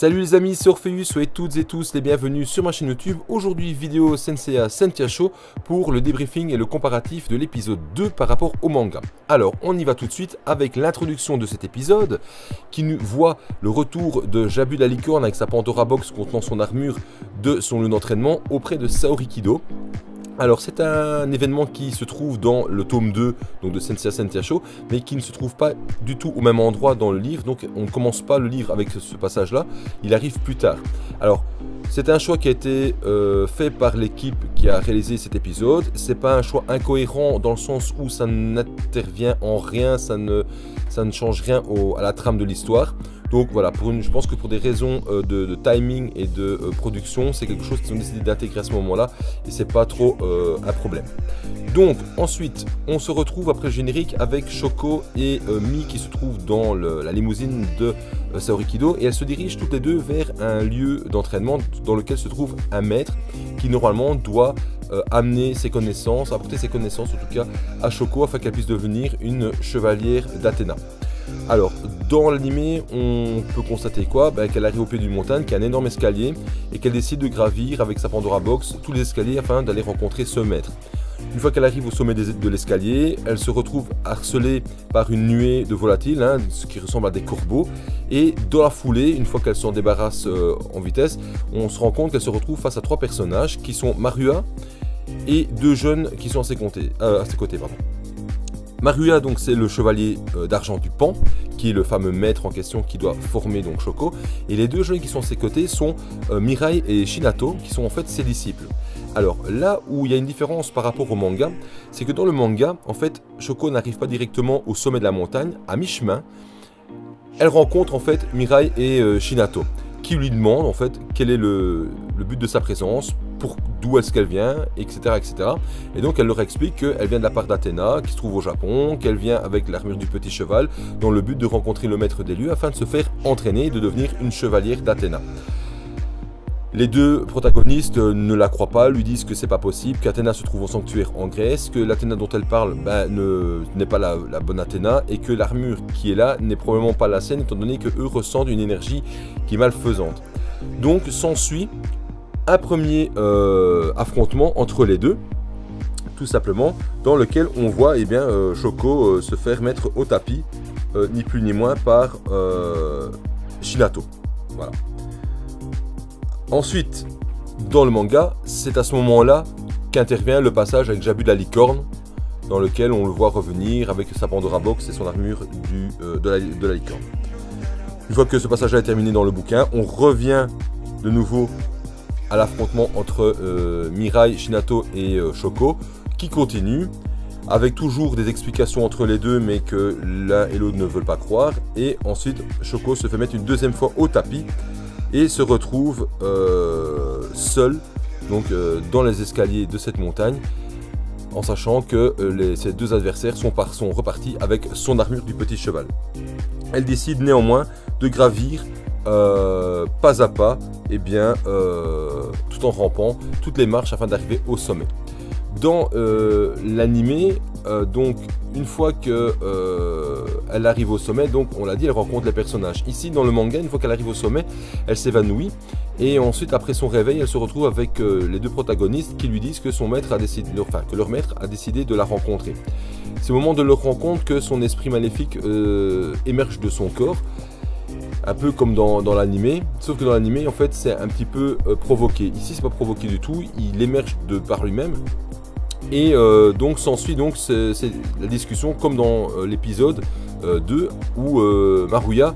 Salut les amis, c'est Orpheus, soyez toutes et tous les bienvenus sur ma chaîne YouTube. Aujourd'hui, vidéo Senseiya Sentia Show pour le débriefing et le comparatif de l'épisode 2 par rapport au manga. Alors, on y va tout de suite avec l'introduction de cet épisode qui nous voit le retour de Jabu la licorne avec sa Pandora Box contenant son armure de son lieu d'entraînement auprès de Saori Kido. Alors c'est un événement qui se trouve dans le tome 2 donc de Senseiya Sentia Show, mais qui ne se trouve pas du tout au même endroit dans le livre, donc on ne commence pas le livre avec ce passage là, il arrive plus tard. Alors c'est un choix qui a été fait par l'équipe qui a réalisé cet épisode, c'est pas un choix incohérent dans le sens où ça n'intervient en rien, ça ne change rien à la trame de l'histoire. Donc voilà, je pense que pour des raisons de timing et de production, c'est quelque chose qu'ils ont décidé d'intégrer à ce moment-là et c'est pas trop un problème. Donc ensuite, on se retrouve après le générique avec Shoko et Mi qui se trouvent dans la limousine de Saori Kido et elles se dirigent toutes les deux vers un lieu d'entraînement dans lequel se trouve un maître qui normalement doit amener ses connaissances, apporter ses connaissances en tout cas à Shoko afin qu'elle puisse devenir une chevalière d'Athéna. Alors, dans l'animé, on peut constater quoi? Qu'elle arrive au pied d'une montagne, qui a un énorme escalier, et qu'elle décide de gravir avec sa Pandora Box tous les escaliers afin d'aller rencontrer ce maître. Une fois qu'elle arrive au sommet de l'escalier, elle se retrouve harcelée par une nuée de volatiles, ce qui ressemble à des corbeaux, et dans la foulée, une fois qu'elle s'en débarrasse en vitesse, on se rend compte qu'elle se retrouve face à trois personnages, qui sont Marua et deux jeunes qui sont à ses côtés. Marua, donc c'est le chevalier d'argent du Pan, qui est le fameux maître en question qui doit former donc Shoko. Et les deux jeunes qui sont à ses côtés sont Mirai et Shinato, qui sont en fait ses disciples. Alors là où il y a une différence par rapport au manga, c'est que dans le manga, en fait, Shoko n'arrive pas directement au sommet de la montagne, à mi-chemin. Elle rencontre en fait Mirai et Shinato, qui lui demandent en fait quel est le but de sa présence, d'où est-ce qu'elle vient, etc., etc. Et donc elle leur explique qu'elle vient de la part d'Athéna, qui se trouve au Japon, qu'elle vient avec l'armure du petit cheval, dans le but de rencontrer le maître des lieux, afin de se faire entraîner et de devenir une chevalière d'Athéna. Les deux protagonistes ne la croient pas, lui disent que c'est pas possible, qu'Athéna se trouve au sanctuaire en Grèce, que l'Athéna dont elle parle n'est pas la bonne Athéna, et que l'armure qui est là n'est probablement pas la sienne, étant donné qu'eux ressentent une énergie qui est malfaisante. Donc s'ensuit un premier affrontement entre les deux, tout simplement, dans lequel on voit Shoko se faire mettre au tapis, ni plus ni moins par Shinato. Voilà. Ensuite, dans le manga, c'est à ce moment-là qu'intervient le passage avec Jabu la licorne, dans lequel on le voit revenir avec sa Pandora Box et son armure de la licorne. Une fois que ce passage est terminé dans le bouquin, on revient de nouveau à l'affrontement entre Mirai, Shinato et Shoko, qui continue, avec toujours des explications entre les deux, mais que l'un et l'autre ne veulent pas croire. Et ensuite, Shoko se fait mettre une deuxième fois au tapis, et se retrouve seul donc, dans les escaliers de cette montagne, en sachant que ses deux adversaires sont repartis avec son armure du petit cheval. Elle décide néanmoins de gravir pas à pas, tout en rampant toutes les marches afin d'arriver au sommet. Dans l'animé, donc une fois que elle arrive au sommet, donc on l'a dit, elle rencontre les personnages. Ici dans le manga, une fois qu'elle arrive au sommet, elle s'évanouit et ensuite après son réveil, elle se retrouve avec les deux protagonistes qui lui disent que son maître a décidé, que leur maître a décidé de la rencontrer. C'est au moment de leur rencontre que son esprit maléfique émerge de son corps. Un peu comme dans l'animé, sauf que dans l'animé, en fait, c'est un petit peu provoqué. Ici, c'est pas provoqué du tout, il émerge de par lui-même. Et donc s'ensuit donc c'est la discussion comme dans l'épisode 2 où Marua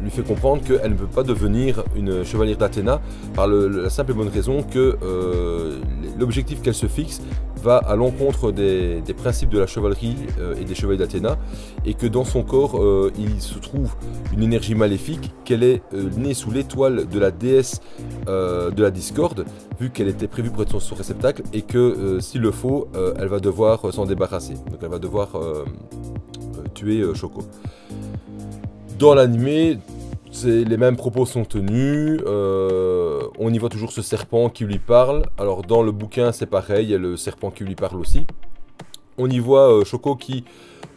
lui fait comprendre qu'elle ne peut pas devenir une chevalière d'Athéna par la simple et bonne raison que l'objectif qu'elle se fixe va à l'encontre des principes de la chevalerie et des chevaliers d'Athéna, et que dans son corps il se trouve une énergie maléfique, qu'elle est née sous l'étoile de la déesse de la discorde, vu qu'elle était prévue pour être son réceptacle, et que s'il le faut, elle va devoir s'en débarrasser. Donc elle va devoir tuer Shoko. Dans l'animé, les mêmes propos sont tenus, on y voit toujours ce serpent qui lui parle. Alors dans le bouquin c'est pareil, il y a le serpent qui lui parle aussi. On y voit Shoko qui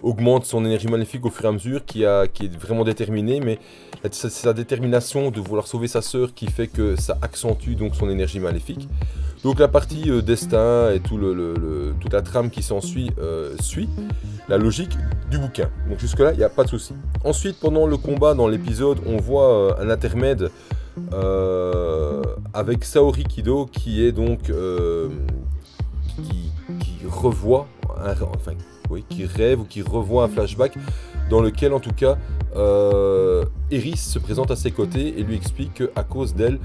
augmente son énergie maléfique au fur et à mesure, qui est vraiment déterminé, mais c'est sa détermination de vouloir sauver sa sœur qui fait que ça accentue donc son énergie maléfique. Donc la partie destin et toute la trame qui s'ensuit suit la logique du bouquin. Donc jusque là il n'y a pas de souci. Ensuite, pendant le combat dans l'épisode, on voit un intermède avec Saori Kido qui est donc qui revoit qui rêve ou qui revoit un flashback dans lequel en tout cas Eris se présente à ses côtés et lui explique qu'à cause d'elle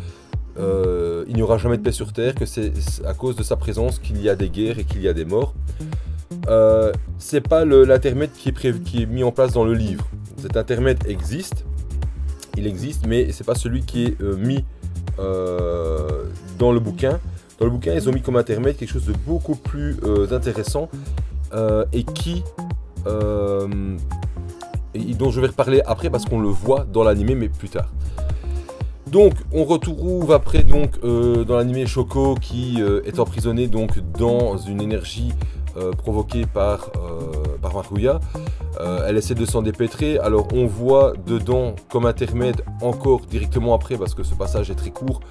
il n'y aura jamais de paix sur Terre, que c'est à cause de sa présence qu'il y a des guerres et qu'il y a des morts. C'est pas l'intermède qui est mis en place dans le livre. Cet intermède existe, il existe, mais c'est pas celui qui est mis dans le bouquin. Dans le bouquin, ils ont mis comme intermède quelque chose de beaucoup plus intéressant et dont je vais reparler après parce qu'on le voit dans l'animé, mais plus tard. Donc on retrouve après donc dans l'animé Shoko qui est emprisonnée donc dans une énergie provoquée par Maruya. Elle essaie de s'en dépêtrer. Alors on voit dedans comme intermède encore directement après, parce que ce passage est très court,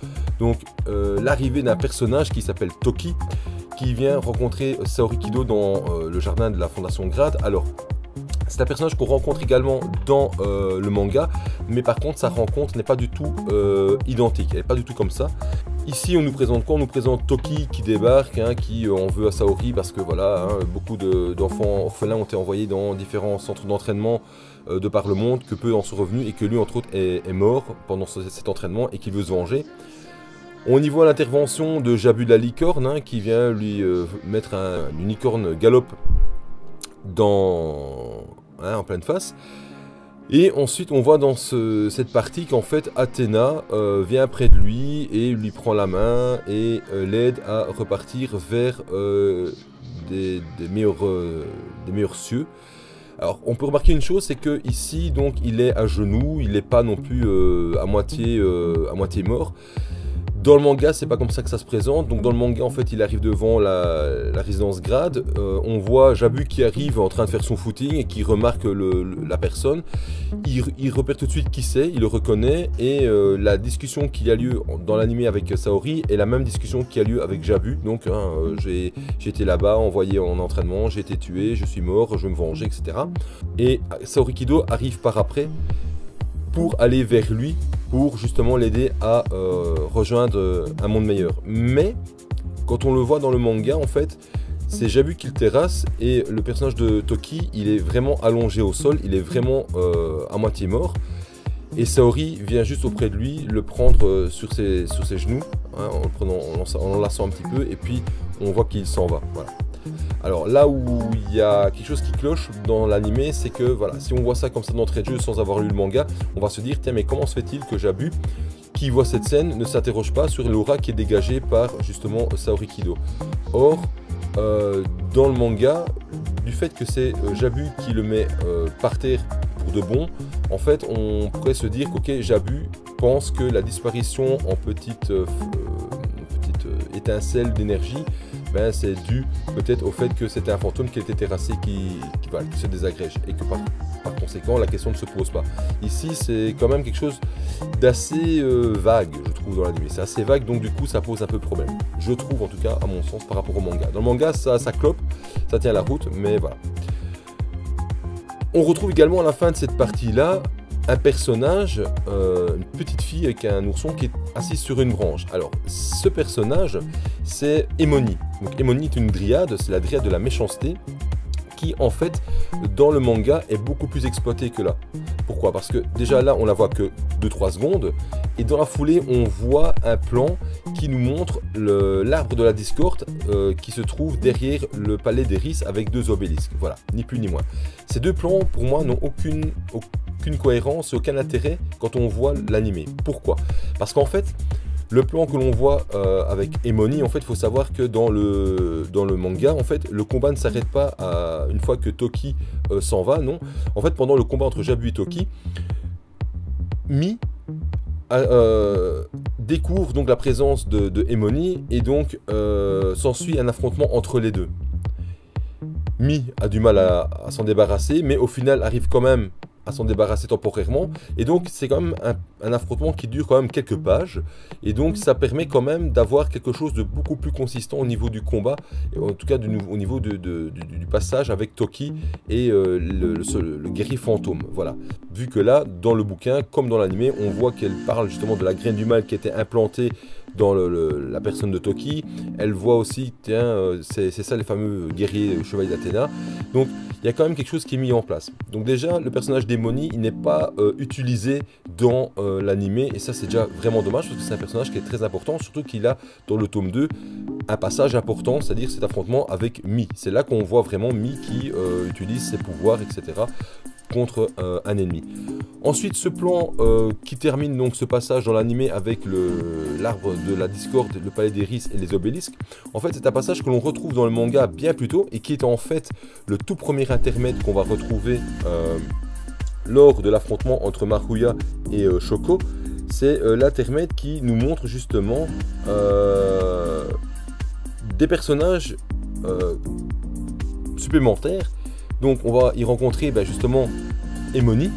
donc l'arrivée d'un personnage qui s'appelle Toki, qui vient rencontrer Saori Kido dans le jardin de la Fondation Grade. Alors c'est un personnage qu'on rencontre également dans le manga, mais par contre sa rencontre n'est pas du tout identique, elle n'est pas du tout comme ça. Ici on nous présente quoi? On nous présente Toki qui débarque, hein, qui en veut à Saori parce que voilà, hein, beaucoup d'enfants orphelins ont été envoyés dans différents centres d'entraînement de par le monde, que peu en sont revenus et que lui entre autres est mort pendant cet entraînement et qu'il veut se venger. On y voit l'intervention de Jabu la licorne, hein, qui vient lui mettre une licorne galope en pleine face. Et ensuite on voit dans cette partie qu'en fait Athéna vient près de lui et lui prend la main et l'aide à repartir vers des meilleurs cieux. Alors on peut remarquer une chose, c'est que ici donc il est à genoux, il n'est pas non plus à moitié mort. Dans le manga, c'est pas comme ça que ça se présente. Donc dans le manga, en fait, il arrive devant la résidence Grade. On voit Jabu qui arrive en train de faire son footing et qui remarque la personne. Il repère tout de suite qui c'est, il le reconnaît. Et la discussion qui a lieu dans l'anime avec Saori est la même discussion qui a lieu avec Jabu. Donc hein, j'ai été là-bas, envoyé en entraînement, j'ai été tué, je suis mort, je vais me venger, etc. Et Saori Kido arrive par après pour aller vers lui, pour justement l'aider à rejoindre un monde meilleur. Mais quand on le voit dans le manga, en fait, c'est Jabu qui le terrasse et le personnage de Toki, il est vraiment allongé au sol, il est vraiment à moitié mort. Et Saori vient juste auprès de lui, le prendre sur ses genoux, hein, en l'enlaçant un petit peu, et puis on voit qu'il s'en va. Voilà. Alors là où il y a quelque chose qui cloche dans l'animé, c'est que voilà, si on voit ça comme ça d'entrée de jeu sans avoir lu le manga, on va se dire tiens, mais comment se fait-il que Jabu, qui voit cette scène, ne s'interroge pas sur l'aura qui est dégagée par justement Saori Kido. Or dans le manga, du fait que c'est Jabu qui le met par terre pour de bon, en fait on pourrait se dire qu'ok, Jabu pense que la disparition en petite étincelle d'énergie, ben, c'est dû peut-être au fait que c'était un fantôme qui était terrassé qui se désagrège et que par conséquent la question ne se pose pas. Ici c'est quand même quelque chose d'assez vague, je trouve, dans l'anime. C'est assez vague, donc du coup ça pose un peu problème, je trouve, en tout cas à mon sens, par rapport au manga. Dans le manga ça clope, ça tient la route, mais voilà. On retrouve également à la fin de cette partie là un personnage, une petite fille avec un ourson qui est assise sur une branche. Alors, ce personnage, c'est Emoni. Donc, Emoni est une dryade, c'est la dryade de la méchanceté, qui, en fait, dans le manga, est beaucoup plus exploitée que là. Pourquoi? Parce que, déjà, là, on la voit que 2-3 secondes, et dans la foulée, on voit un plan qui nous montre l'arbre de la discorde qui se trouve derrière le palais d'Eris avec 2 obélisques. Voilà, ni plus ni moins. Ces 2 plans, pour moi, n'ont aucune cohérence, aucun intérêt quand on voit l'animé. Pourquoi? Parce qu'en fait, le plan que l'on voit avec Emoni, en fait, il faut savoir que dans le manga, en fait, le combat ne s'arrête pas une fois que Toki s'en va, non. En fait, pendant le combat entre Jabu et Toki, Mi découvre donc la présence de Emoni et donc s'ensuit un affrontement entre les deux. Mi a du mal à s'en débarrasser, mais au final arrive quand même à s'en débarrasser temporairement, et donc c'est quand même un affrontement qui dure quand même quelques pages, et donc ça permet quand même d'avoir quelque chose de beaucoup plus consistant au niveau du combat, et en tout cas au niveau du passage avec Toki et le guerrier fantôme. Voilà, vu que là dans le bouquin comme dans l'animé on voit qu'elle parle justement de la graine du mal qui était implantée dans la personne de Toki. Elle voit aussi, tiens, c'est ça les fameux guerriers chevaliers d'Athéna. Donc il y a quand même quelque chose qui est mis en place. Donc déjà, le personnage d'Emony, il n'est pas utilisé dans l'animé, et ça c'est déjà vraiment dommage, parce que c'est un personnage qui est très important, surtout qu'il a, dans le tome 2, un passage important, c'est-à-dire cet affrontement avec Mi. C'est là qu'on voit vraiment Mi qui utilise ses pouvoirs, etc., contre un ennemi. Ensuite, ce plan qui termine donc ce passage dans l'animé avec l'arbre de la discorde, le palais d'Eris et les obélisques, en fait c'est un passage que l'on retrouve dans le manga bien plus tôt, et qui est en fait le tout premier intermède qu'on va retrouver lors de l'affrontement entre Maruya et Shoko. C'est l'intermède qui nous montre justement des personnages supplémentaires. Donc on va y rencontrer justement Emony,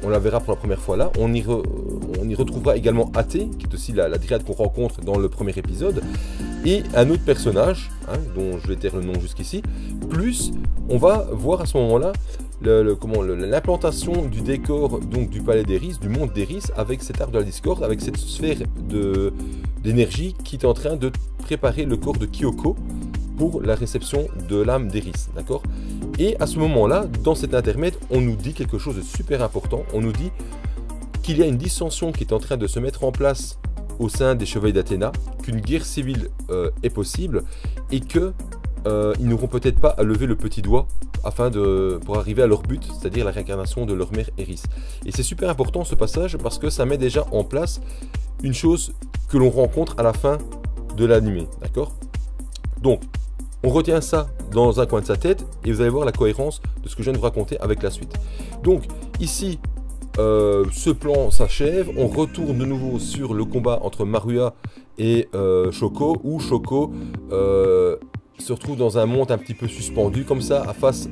on la verra pour la première fois là. On y retrouvera également Athée, qui est aussi la dryade qu'on rencontre dans le premier épisode, et un autre personnage, dont je vais taire le nom jusqu'ici. Plus, on va voir à ce moment-là l'implantation du décor donc du palais d'Eris, du monde d'Eris, avec cet arbre de la discorde, avec cette sphère d'énergie qui est en train de préparer le corps de Kyoko pour la réception de l'âme d'Eris, d'accord? Et à ce moment-là, dans cet intermède, on nous dit quelque chose de super important. On nous dit qu'il y a une dissension qui est en train de se mettre en place au sein des chevaliers d'Athéna, qu'une guerre civile est possible, et que ils n'auront peut-être pas à lever le petit doigt pour arriver à leur but, c'est-à-dire la réincarnation de leur mère Eris. Et c'est super important ce passage parce que ça met déjà en place une chose que l'on rencontre à la fin de l'animé, d'accord? Donc, on retient ça dans un coin de sa tête et vous allez voir la cohérence de ce que je viens de vous raconter avec la suite. Donc, ici, ce plan s'achève. On retourne de nouveau sur le combat entre Maruya et Shoko, où Shoko se retrouve dans un monde un petit peu suspendu, comme ça, face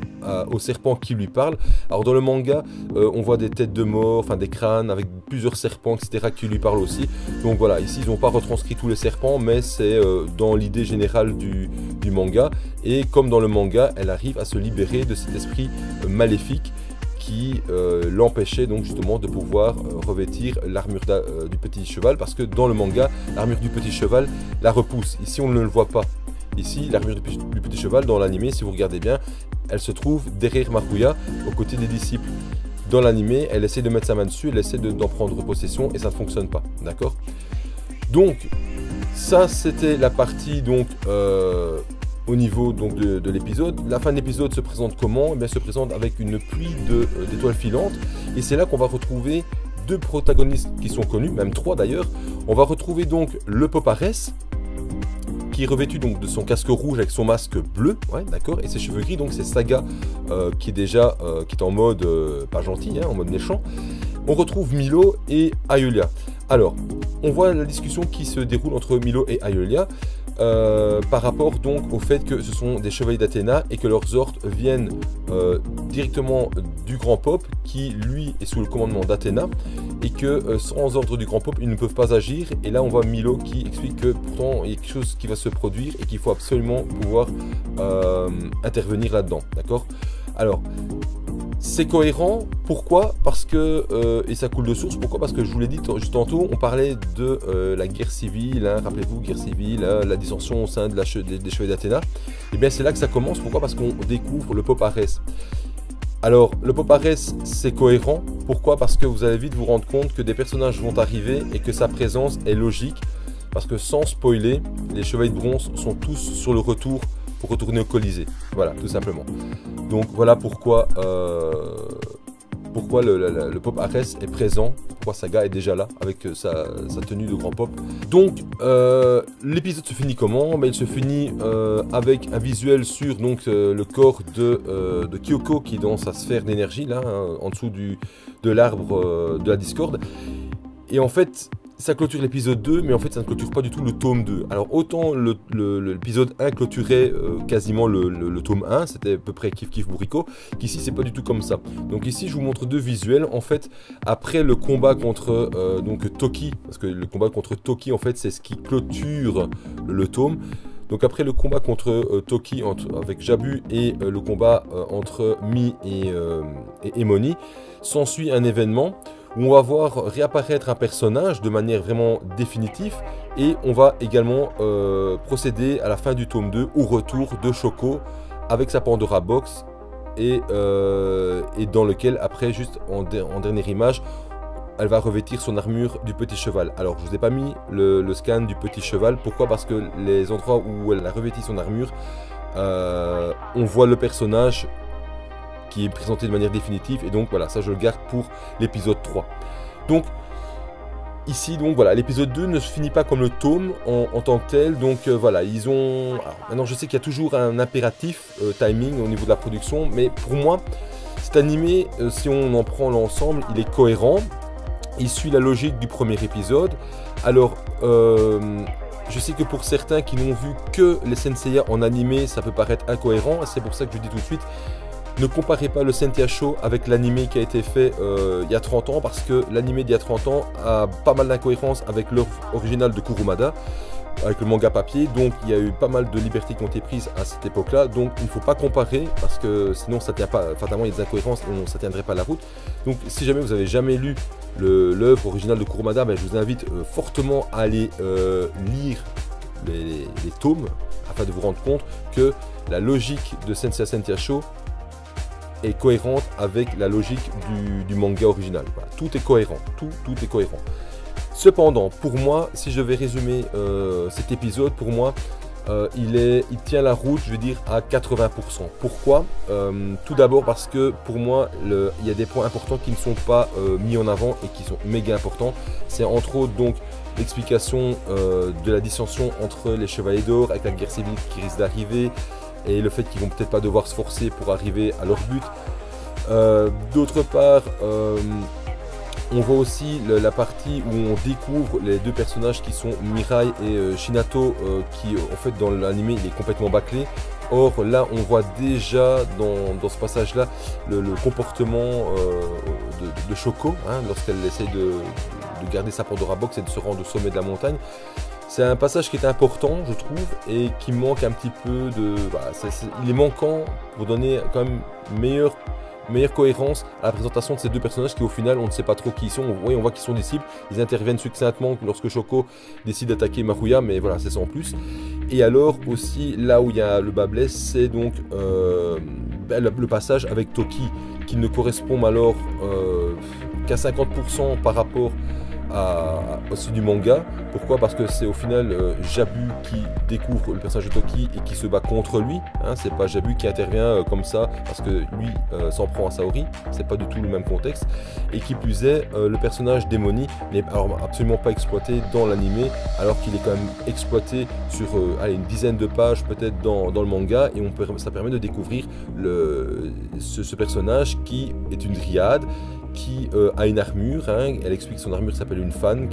au serpent qui lui parle. Alors dans le manga, on voit des têtes de mort, enfin des crânes avec plusieurs serpents, etc., qui lui parlent aussi. Donc voilà, ici ils n'ont pas retranscrit tous les serpents, mais c'est dans l'idée générale du manga. Et comme dans le manga, elle arrive à se libérer de cet esprit maléfique qui l'empêchait donc justement de pouvoir revêtir l'armure du petit cheval, parce que dans le manga, l'armure du petit cheval la repousse. Ici on ne le voit pas. Ici, l'armure du petit cheval, dans l'animé, si vous regardez bien, elle se trouve derrière Maruya, aux côtés des disciples. Dans l'animé, elle essaie de mettre sa main dessus, elle essaie d'en prendre possession, et ça ne fonctionne pas, d'accord? Donc, ça, c'était la partie, donc, au niveau donc, de l'épisode. La fin de l'épisode se présente comment? Eh bien, se présente avec une pluie d'étoiles filantes, et c'est là qu'on va retrouver deux protagonistes qui sont connus, même trois d'ailleurs. On va retrouver donc le Poparès, qui est revêtu donc de son casque rouge avec son masque bleu, ouais, d'accord, et ses cheveux gris. Donc c'est Saga qui est déjà qui est en mode pas gentil, en mode méchant. On retrouve Milo et Aeolia. Alors, on voit la discussion qui se déroule entre Milo et Aeolia par rapport donc au fait que ce sont des chevaliers d'Athéna et que leurs ordres viennent directement du grand Pope, qui lui est sous le commandement d'Athéna, et que sans ordre du grand Pope ils ne peuvent pas agir. Et là on voit Milo qui explique que pourtant il y a quelque chose qui va se produire et qu'il faut absolument pouvoir intervenir là-dedans, d'accord? Alors, c'est cohérent, pourquoi? Parce que, et ça coule de source, pourquoi? Parce que je vous l'ai dit juste tantôt, on parlait de la guerre civile, rappelez-vous, guerre civile, la dissension au sein de des chevaliers d'Athéna. Et bien c'est là que ça commence, pourquoi? Parce qu'on découvre le Poparès. Alors, le Poparès, c'est cohérent, pourquoi? Parce que vous allez vite vous rendre compte que des personnages vont arriver et que sa présence est logique, parce que sans spoiler, les chevaliers de bronze sont tous sur le retour pour retourner au Colisée. Voilà, tout simplement. Donc voilà pourquoi le Poparès est présent, pourquoi Saga est déjà là avec sa tenue de grand pop. Donc l'épisode se finit comment? Ben, il se finit avec un visuel sur donc, le corps de Kyoko qui est dans sa sphère d'énergie, là, en dessous de l'arbre de la discorde. Et en fait, ça clôture l'épisode 2, mais en fait ça ne clôture pas du tout le tome 2. Alors autant l'épisode 1 clôturait quasiment le tome 1, c'était à peu près kiff kiff bourricot, qu'ici c'est pas du tout comme ça. Donc ici je vous montre deux visuels, en fait après le combat contre donc Toki, parce que le combat contre Toki en fait c'est ce qui clôture le tome. Donc après le combat contre Toki avec Jabu et le combat entre Mi et Emoni, s'ensuit un événement où on va voir réapparaître un personnage de manière vraiment définitive et on va également procéder à la fin du tome 2 au retour de Shoko avec sa Pandora Box et dans lequel après juste en dernière image elle va revêtir son armure du petit cheval. Alors je vous ai pas mis le scan du petit cheval, pourquoi? Parce que les endroits où elle a revêti son armure, on voit le personnage qui est présenté de manière définitive, et donc voilà, ça je le garde pour l'épisode 3. Donc ici, donc voilà, l'épisode 2 ne se finit pas comme le tome en tant que tel, donc voilà, ils ont... Alors, maintenant je sais qu'il y a toujours un impératif timing au niveau de la production, mais pour moi, cet animé, si on en prend l'ensemble, il est cohérent, il suit la logique du premier épisode. Alors, je sais que pour certains qui n'ont vu que les Senseiya en animé, ça peut paraître incohérent, c'est pour ça que je dis tout de suite, ne comparez pas le Senseiya Show avec l'animé qui a été fait il y a 30 ans, parce que l'animé d'il y a 30 ans a pas mal d'incohérences avec l'œuvre originale de Kurumada, avec le manga papier, donc il y a eu pas mal de libertés qui ont été prises à cette époque-là, donc il ne faut pas comparer, parce que sinon ça tient pas, fatalement il y a des incohérences et ça ne tiendrait pas la route. Donc si jamais vous avez jamais lu l'œuvre originale de Kurumada, ben, je vous invite fortement à aller lire les tomes, afin de vous rendre compte que la logique de Senseiya Show est cohérente avec la logique du manga original. Voilà, tout est cohérent, tout est cohérent. Cependant, pour moi, si je vais résumer cet épisode, pour moi, il tient la route, je veux dire, à 80%. Pourquoi? Tout d'abord parce que pour moi, il y a des points importants qui ne sont pas mis en avant et qui sont méga importants. C'est entre autres donc l'explication de la dissension entre les Chevaliers d'Or avec la guerre civile qui risque d'arriver, et le fait qu'ils vont peut-être pas devoir se forcer pour arriver à leur but. D'autre part, on voit aussi la partie où on découvre les deux personnages qui sont Mirai et Shinato, qui en fait dans l'anime il est complètement bâclé. Or là on voit déjà dans ce passage là le comportement de Shoko, hein, lorsqu'elle essaye de garder sa Pandora Box et de se rendre au sommet de la montagne. C'est un passage qui est important, je trouve, et qui manque un petit peu de... Voilà, il est manquant pour donner quand même meilleure cohérence à la présentation de ces deux personnages qui au final on ne sait pas trop qui ils sont. Oui, on voit qu'ils sont des cibles, ils interviennent succinctement lorsque Shoko décide d'attaquer Maruya, mais voilà, c'est ça en plus. Et alors aussi, là où il y a le bas blesse, c'est donc le passage avec Toki, qui ne correspond alors qu'à 50% par rapport au sud du manga. Pourquoi? Parce que c'est au final Jabu qui découvre le personnage de Toki et qui se bat contre lui, hein. C'est pas Jabu qui intervient comme ça parce que lui s'en prend à Saori, c'est pas du tout le même contexte. Et qui plus est, le personnage d'Emoni n'est absolument pas exploité dans l'animé, alors qu'il est quand même exploité sur allez, une dizaine de pages peut-être dans le manga, et ça permet de découvrir ce personnage qui est une dryade, qui a une armure, hein. Elle explique que son armure s'appelle une fan,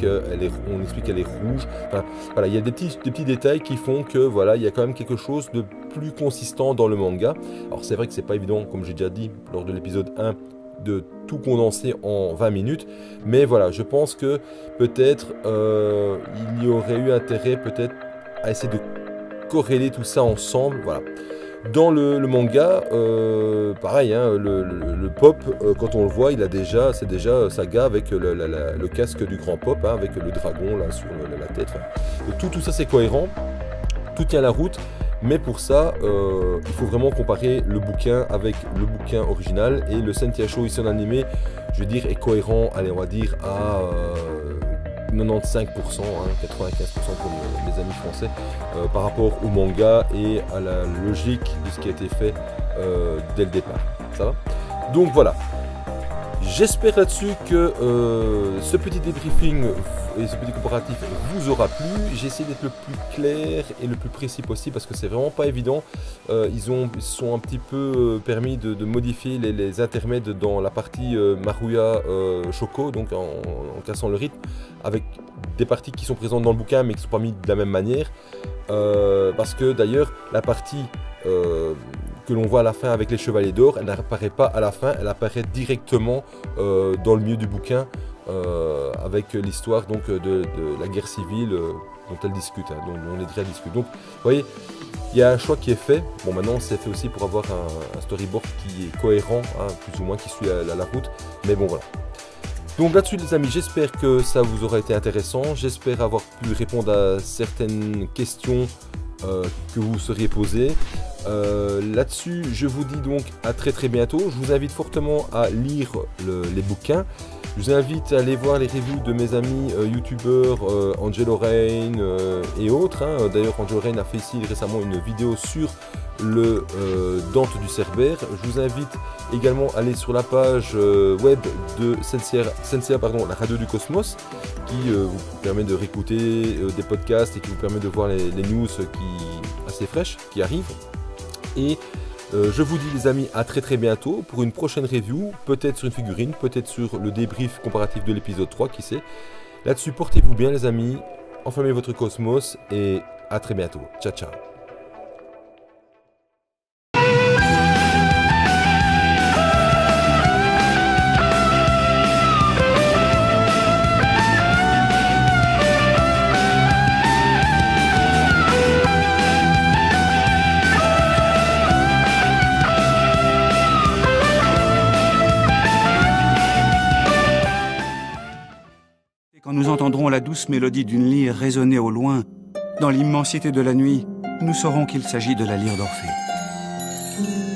on explique qu'elle est rouge. Enfin, voilà, il y a des petits détails qui font que voilà, il y a quand même quelque chose de plus consistant dans le manga. Alors c'est vrai que c'est pas évident, comme j'ai déjà dit lors de l'épisode 1, de tout condenser en 20 minutes, mais voilà, je pense que peut-être il y aurait eu intérêt peut-être à essayer de corréler tout ça ensemble, voilà. Dans le manga, pareil, hein, le Pop, quand on le voit, c'est déjà Saga avec le casque du grand Pop, hein, avec le dragon là sur la tête. Enfin, tout ça c'est cohérent, tout tient la route, mais pour ça, il faut vraiment comparer le bouquin avec le bouquin original, et le Senseiya Show ici en animé, je veux dire, est cohérent, allez, on va dire à 95%, hein, 95% pour les amis français, par rapport au manga et à la logique de ce qui a été fait dès le départ. Ça va? Donc voilà. J'espère là-dessus que ce petit débriefing et ce petit comparatif vous aura plu. J'ai essayé d'être le plus clair et le plus précis possible parce que c'est vraiment pas évident. Ils sont un petit peu permis de modifier les intermèdes dans la partie Maruya Shoko, donc en cassant le rythme, avec des parties qui sont présentes dans le bouquin mais qui ne sont pas mises de la même manière. Parce que d'ailleurs, la partie que l'on voit à la fin avec les Chevaliers d'Or, elle n'apparaît pas à la fin, elle apparaît directement dans le milieu du bouquin avec l'histoire donc de la guerre civile dont elle discute, hein, dont les Dryads discutent. Donc, vous voyez, il y a un choix qui est fait. Bon, maintenant, c'est fait aussi pour avoir un storyboard qui est cohérent, hein, plus ou moins, qui suit la route. Mais bon, voilà. Donc là-dessus, les amis, j'espère que ça vous aura été intéressant. J'espère avoir pu répondre à certaines questions que vous seriez posées. Là-dessus, je vous dis donc à très bientôt. Je vous invite fortement à lire les bouquins. Je vous invite à aller voir les reviews de mes amis youtubeurs Angelo Rain et autres. Hein. D'ailleurs, Angelo Rain a fait ici récemment une vidéo sur le Dante du Cerbère. Je vous invite également à aller sur la page web de Senseiya, la radio du Cosmos, qui vous permet de réécouter des podcasts et qui vous permet de voir les news assez fraîches qui arrivent. Et je vous dis les amis à très bientôt pour une prochaine review, peut-être sur une figurine, peut-être sur le débrief comparatif de l'épisode 3, qui sait. Là-dessus, portez-vous bien les amis, enflammez votre cosmos et à très bientôt. Ciao ciao. Quand nous entendrons la douce mélodie d'une lyre résonner au loin, dans l'immensité de la nuit, nous saurons qu'il s'agit de la lyre d'Orphée.